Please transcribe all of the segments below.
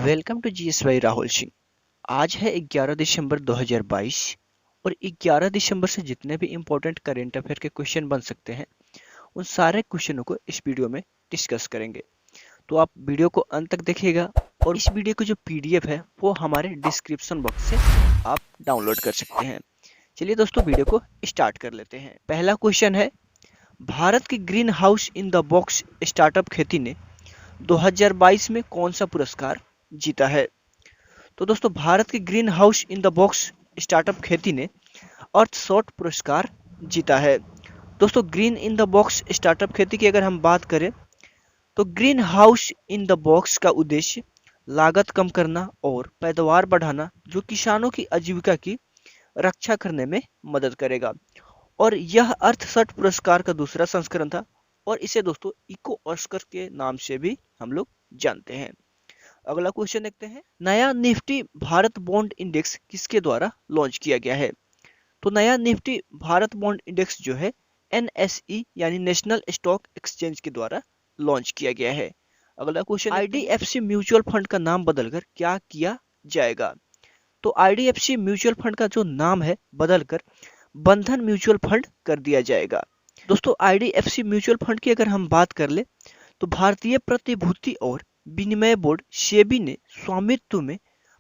Welcome to GS by Rahul Singh. आज है 11 दिसंबर 2022 और 11 दिसंबर से जितने भी इम्पोर्टेंट करेंट अफेयर के क्वेश्चन बन सकते हैं उन सारे क्वेश्चनों को इस वीडियो में डिस्कस करेंगे। तो आप वीडियो को अंत तक देखिएगा और इस वीडियो की जो पीडीएफ है वो हमारे डिस्क्रिप्शन बॉक्स से आप डाउनलोड कर सकते हैं। चलिए दोस्तों वीडियो को स्टार्ट कर लेते हैं। पहला क्वेश्चन है, भारत की green house in the box startup खेती ने 2022 में कौन सा पुरस्कार जीता है? तो दोस्तों भारत की green house in the box startup खेती ने अर्थशॉट पुरस्कार जीता है। दोस्तों green in the box startup खेती की अगर हम बात करें तो green house in the box का उद्देश्य लागत कम करना और पैदावार बढ़ाना जो किसानों की आजीविका की रक्षा करने में मदद करेगा और यह अर्थशॉट पुरस्कार का दूसरा संस्करण था और इसे दोस्तों इको ऑस्कर के नाम से भी हम लोग जानते हैं। अगला क्वेश्चन देखते हैं, नया निफ्टी भारत बॉन्ड इंडेक्स किसके द्वारा लॉन्च किया गया है? तो नया निफ्टी भारत बॉन्ड इंडेक्स जो है एनएसई यानी नेशनल स्टॉक एक्सचेंज के द्वारा लॉन्च किया गया है। अगला क्वेश्चन, आईडीएफसी म्यूचुअल फंड का नाम बदलकर क्या किया जाएगा? तो आईडीएफसी म्यूचुअल फंड का जो नाम है बदलकर बंधन म्यूचुअल फंड कर दिया जाएगा। दोस्तों आईडीएफसी म्यूचुअल फंड की अगर हम बात कर ले तो भारतीय प्रतिभूति और विनिमय बोर्ड सेबी ने स्वामित्व में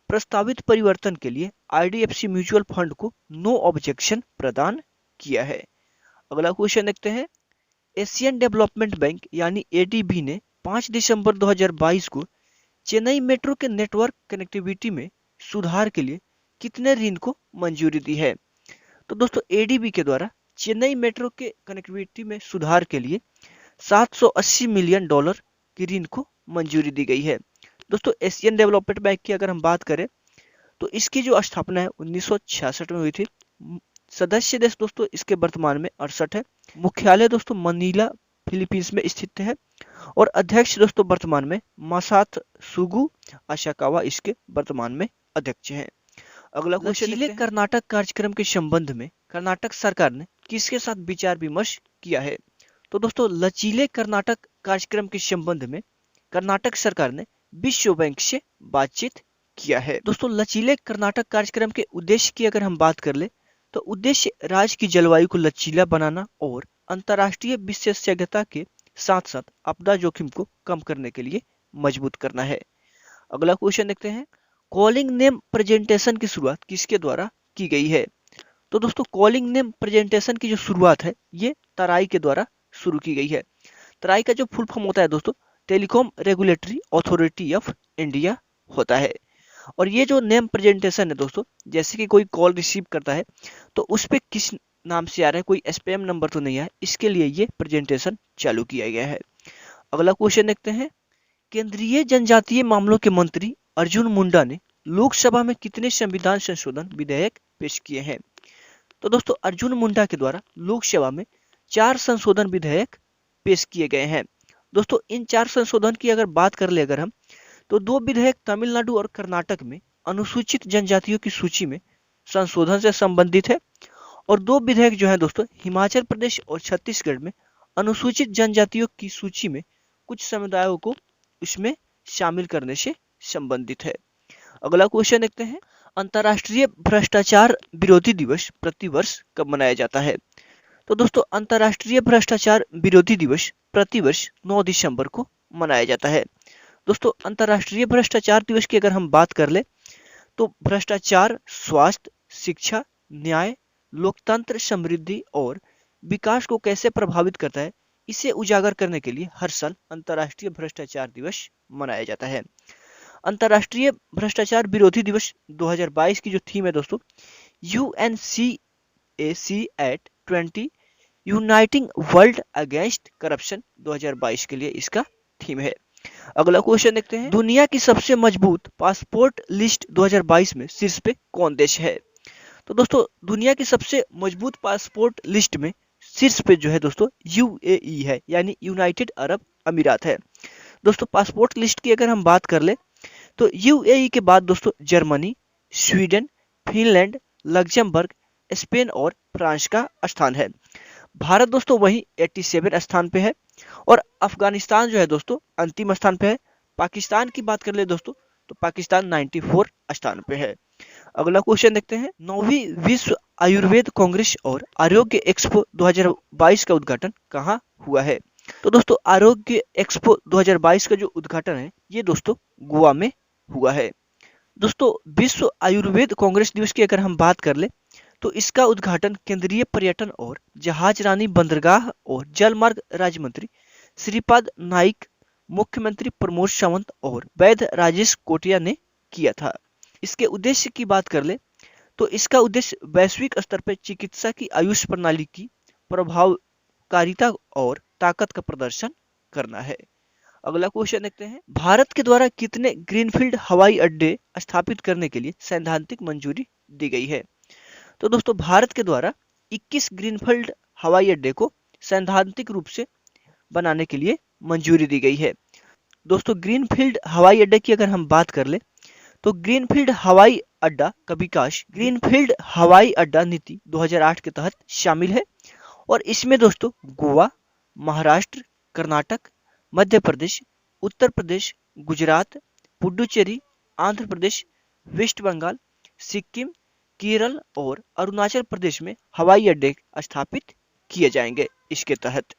प्रस्तावित परिवर्तन के लिए आईडीएफसी म्यूचुअल फंड को नो ऑब्जेक्शन प्रदान किया है। अगला क्वेश्चन देखते हैं, एशियन डेवलपमेंट बैंक यानी एडीबी ने 5 दिसंबर 2022 को चेन्नई मेट्रो के नेटवर्क कनेक्टिविटी में सुधार के लिए कितने ऋण को मंजूरी दी है? तो दोस्तों एडीबी के द्वारा चेन्नई मेट्रो के कनेक्टिविटी में सुधार के लिए 780 मिलियन डॉलर की ऋण को मंजूरी दी गई है। दोस्तों एशियन डेवलपमेंट बैंक की अगर हम बात करें तो इसकी जो स्थापना है 1966 में हुई थी। सदस्य देश दोस्तों इसके वर्तमान में 68 है। मुख्यालय दोस्तों मनीला फिलीपींस में स्थित है और अध्यक्ष दोस्तों वर्तमान में मासात सुगु अशाकावा इसके वर्तमान में अध्यक्ष हैं। अगला क्वेश्चन, लचीले कर्नाटक कार्यक्रम के संबंध में कर्नाटक सरकार ने किसके साथ विचार विमर्श किया है? तो दोस्तों लचीले कर्नाटक कार्यक्रम के संबंध में कर्नाटक सरकार ने विश्व बैंक से बातचीत किया है। दोस्तों लचीले कर्नाटक कार्यक्रम के उद्देश्य की अगर हम बात कर ले तो उद्देश्य राज्य की जलवायु को लचीला बनाना और अंतर्राष्ट्रीय विशेषज्ञता के साथ साथ आपदा जोखिम को कम करने के लिए मजबूत करना है। अगला क्वेश्चन देखते हैं, कॉलिंग नेम प्रेजेंटेशन की शुरुआत किसके द्वारा की गई है? तो दोस्तों कॉलिंग नेम प्रेजेंटेशन की जो शुरुआत है ये तराई के द्वारा शुरू की गई है। तराई का जो फुल फॉर्म होता है दोस्तों telecom regulatory authority of India होता है और ये जो नेम प्रेजेंटेशन है दोस्तों जैसे कि कोई कॉल रिसीव करता है तो उस पे किस नाम से आ रहा है, कोई स्पैम नंबर तो नहीं है, इसके लिए ये प्रेजेंटेशन चालू किया गया है। अगला क्वेश्चन देखते हैं, केंद्रीय जनजातीय मामलों के मंत्री अर्जुन मुंडा ने लोकसभा में कितने संविधान संशोधन विधेयक पेश किए हैं? तो दोस्तों अर्जुन मुंडा के द्वारा लोकसभा में 4 संशोधन विधेयक पेश किए गए हैं। दोस्तों इन 4 संशोधन की अगर बात कर ले अगर हम तो 2 विधेयक तमिलनाडु और कर्नाटक में अनुसूचित जनजातियों की सूची में संशोधन से संबंधित है और 2 विधेयक जो है दोस्तों हिमाचल प्रदेश और छत्तीसगढ़ में अनुसूचित जनजातियों की सूची में कुछ समुदायों को इसमें शामिल करने से संबंधित है। अगला क्वेश्चन देखते हैं, अंतर्राष्ट्रीय भ्रष्टाचार विरोधी दिवस प्रतिवर्ष कब मनाया जाता है? तो दोस्तों अंतर्राष्ट्रीय भ्रष्टाचार विरोधी दिवस प्रतिवर्ष 9 दिसंबर को मनाया जाता है। दोस्तों अंतर्राष्ट्रीय भ्रष्टाचार दिवस की अगर हम बात कर ले तो भ्रष्टाचार स्वास्थ्य, शिक्षा, न्याय, लोकतंत्र, समृद्धि और विकास को कैसे प्रभावित करता है इसे उजागर करने के लिए हर साल अंतर्राष्ट्रीय भ्रष्टाचार दिवस मनाया जाता है। अंतर्राष्ट्रीय भ्रष्टाचार विरोधी दिवस 2022 की जो थीम है दोस्तों UNCAC at 20 uniting world against corruption 2022 के लिए इसका थीम है। अगला क्वेश्चन देखते हैं, दुनिया की सबसे मजबूत पासपोर्ट लिस्ट 2022 में शीर्ष पे कौन देश है? तो दोस्तों दुनिया की सबसे मजबूत पासपोर्ट लिस्ट में शीर्ष पे जो है दोस्तों यूएई है यानी यूनाइटेड अरब अमीरात है। दोस्तों पासपोर्ट लिस्ट की अगर हम बात कर ले तो यूएई के बाद दोस्तों Germany, Sweden, Finland, Luxembourg, Spain और फ्रांस का स्थान है। भारत दोस्तों वही 87 स्थान पे है और अफगानिस्तान जो है दोस्तों अंतिम स्थान पे है। पाकिस्तान की बात कर ले दोस्तों तो पाकिस्तान 94 स्थान पे है। अगला क्वेश्चन देखते हैं, 9वीं विश्व आयुर्वेद कांग्रेस और आरोग्य एक्सपो 2022 का उद्घाटन कहाँ हुआ है? तो दोस्तों आरोग्य एक्सपो 2022 का जो उद्घाटन है ये दोस्तों गोवा में हुआ है। दोस्तों विश्व आयुर्वेद कांग्रेस दिवस की अगर हम बात कर ले तो इसका उद्घाटन केंद्रीय पर्यटन और जहाजरानी बंदरगाह और जलमार्ग राज्य मंत्री श्रीपाद नाइक, मुख्यमंत्री प्रमोद सावंत और वैद्य राजेश कोटिया ने किया था। इसके उद्देश्य की बात कर ले तो इसका उद्देश्य वैश्विक स्तर पर चिकित्सा की आयुष प्रणाली की प्रभावकारिता और ताकत का प्रदर्शन करना है। अगला क्वेश्चन देखते हैं, भारत के द्वारा कितने ग्रीनफील्ड हवाई अड्डे स्थापित करने के लिए सैद्धांतिक मंजूरी दी गई है? तो दोस्तों भारत के द्वारा 21 ग्रीनफील्ड हवाई अड्डे को सैद्धांतिक रूप से बनाने के लिए मंजूरी दी गई है। दोस्तों ग्रीनफील्ड हवाई अड्डे की अगर हम बात कर ले तो ग्रीनफील्ड हवाई अड्डा का विकास ग्रीनफील्ड हवाई अड्डा नीति 2008 के तहत शामिल है और इसमें दोस्तों गोवा, महाराष्ट्र, कर्नाटक, मध्य प्रदेश, उत्तर प्रदेश, गुजरात, पुडुचेरी, आंध्र प्रदेश, वेस्ट बंगाल, सिक्किम, केरल और अरुणाचल प्रदेश में हवाई अड्डे स्थापित किए जाएंगे इसके तहत।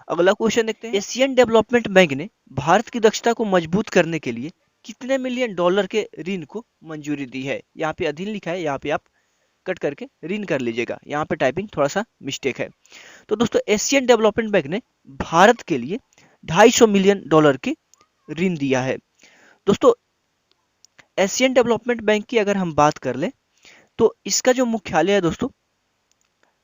अगला क्वेश्चन देखते हैं, एशियन डेवलपमेंट बैंक ने भारत की दक्षता को मजबूत करने के लिए कितने मिलियन डॉलर के ऋण को मंजूरी दी है? यहाँ पे अधीन लिखा है, यहाँ पे आप कट करके ऋण कर लीजिएगा, यहाँ पे टाइपिंग थोड़ा सा मिस्टेक है। तो दोस्तों एशियन डेवलपमेंट बैंक ने भारत के लिए 250 मिलियन डॉलर के ऋण दिया है। दोस्तों एशियन डेवलपमेंट बैंक की अगर हम बात कर ले तो इसका जो मुख्यालय है दोस्तों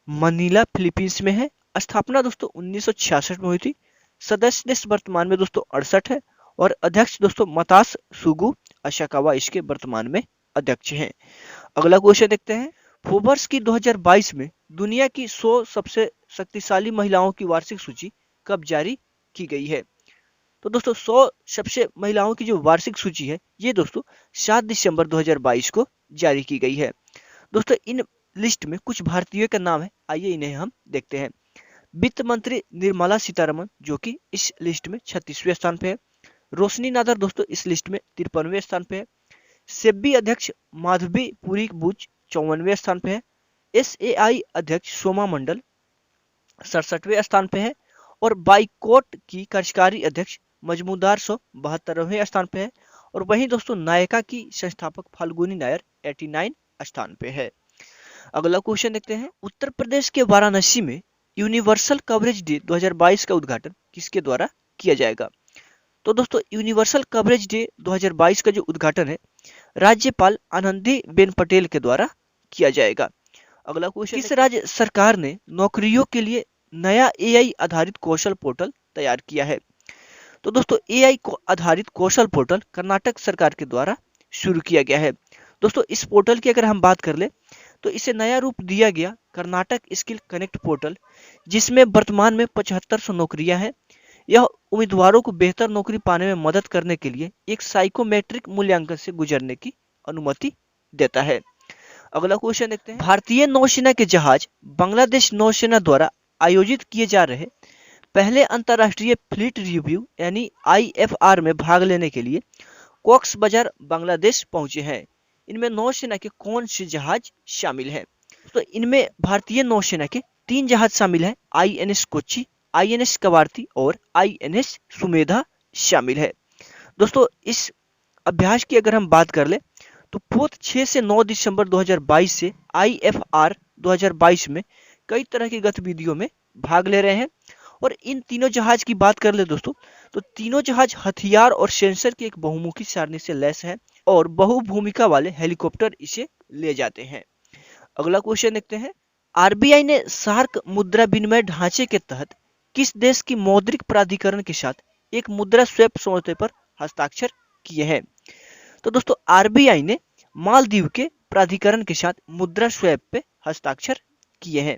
मनीला फिलीपींस में है। स्थापना दोस्तों 1966 में हुई थी। सदस्य देश वर्तमान में दोस्तों 68 है और अध्यक्ष दोस्तों मतास सुगु अशाकावा इसके वर्तमान में अध्यक्ष हैं। अगला क्वेश्चन देखते हैं, फोर्ब्स की 2022 में दुनिया की 100 सबसे शक्तिशाली महिलाओं की वार्षिक सूची कब जारी की गई है? तो दोस्तों 100 सबसे महिलाओं की जो वार्षिक सूची है ये दोस्तों 7 दिसंबर 2022 को जारी की गई है। दोस्तों इन लिस्ट में कुछ भारतीयों का नाम है, आइए इन्हें हम देखते हैं। वित्त मंत्री निर्मला सीतारमण जो कि इस लिस्ट में 36वें स्थान पे है। रोशनी नादर दोस्तों इस लिस्ट में 53वें स्थान पे है। सेबी अध्यक्ष माधवी पुरी बुच 54वें स्थान पे है। SAI अध्यक्ष सोमा मंडल 67वें स्थान पे है और बाइकोट की कार्यकारी अध्यक्ष मजमूदार 172वें स्थान पे है और वहीं दोस्तों नायका की संस्थापक फाल्गुनी नायर 89 स्थान पे है। अगला क्वेश्चन देखते हैं, उत्तर प्रदेश के वाराणसी में यूनिवर्सल कवरेज डे 2022 का उद्घाटन किसके द्वारा किया जाएगा? तो दोस्तों यूनिवर्सल कवरेज डे 2022 का जो उद्घाटन है राज्यपाल आनंदीबेन पटेल के द्वारा किया जाएगा। अगला क्वेश्चन, किस राज्य सरकार ने नौकरियों के लिए नया AI आधारित कौशल पोर्टल तैयार किया है? तो दोस्तों AI को आधारित कौशल पोर्टल कर्नाटक सरकार के द्वारा शुरू किया गया है। दोस्तों इस पोर्टल की अगर हम बात कर ले तो इसे नया रूप दिया गया कर्नाटक स्किल कनेक्ट पोर्टल, जिसमें वर्तमान में 7500 नौकरियां हैं। यह उम्मीदवारों को बेहतर नौकरी पाने में मदद करने के लिए एक साइकोमेट्रिक मूल्यांकन से गुजरने की अनुमति देता है। अगला क्वेश्चन देखते हैं, भारतीय नौसेना के जहाज बांग्लादेश नौसेना द्वारा आयोजित किए जा रहे पहले अंतर्राष्ट्रीय फ्लीट रिव्यू यानी IFR में भाग लेने के लिए कॉक्स बाजार बांग्लादेश पहुंचे हैं। इनमें नौसेना के कौन से जहाज शामिल हैं? तो इनमें भारतीय नौसेना के 3 जहाज शामिल हैं, INS कोच्चि, INS कवारती और INS सुमेधा शामिल है। दोस्तों इस अभ्यास की अगर हम बात कर ले तो पोत 6 से 9 दिसंबर 2022 से IFR 2022 में कई तरह की गतिविधियों में भाग ले रहे हैं और इन तीनों जहाज की बात कर ले दोस्तों तो तीनों जहाज हथियार और सेंसर की एक बहुमुखी सारणी से लैस है और बहुभूमिका वाले हेलीकॉप्टर इसे ले जाते हैं। अगला क्वेश्चन देखते हैं, RBI ने सार्क मुद्रा विनिमय ढांचे के तहत किस देश की मौद्रिक प्राधिकरण के साथ एक मुद्रा स्वैप समझौते पर हस्ताक्षर किए हैं? तो दोस्तों RBI ने मालदीव के प्राधिकरण के साथ मुद्रा स्वैप पे हस्ताक्षर किए हैं।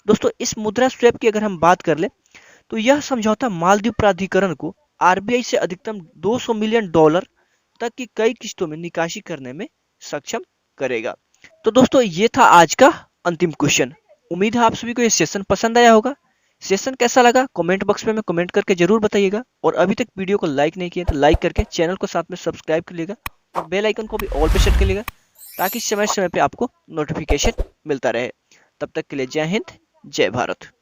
दोस्तों इस मुद्रा स्वैप की अगर हम बात कर ले तो यह समझौता मालदीव प्राधिकरण को RBI से अधिकतम $200 मिलियन तक की कई किस्तों में निकासी करने में सक्षम करेगा। तो दोस्तों ये था आज का अंतिम क्वेश्चन। उम्मीद है आप सभी को ये सेशन पसंद आया होगा। सेशन कैसा लगा कमेंट बॉक्स में कमेंट करके जरूर बताइएगा और अभी तक वीडियो को लाइक नहीं किया तो लाइक करके चैनल को साथ में सब्सक्राइब कर लीजिएगा और बेल आइकन को भी ऑल पे सेट कर लीजिएगा ताकि समय समय पे आपको नोटिफिकेशन मिलता रहे। तब तक के लिए जय हिंद, जय भारत।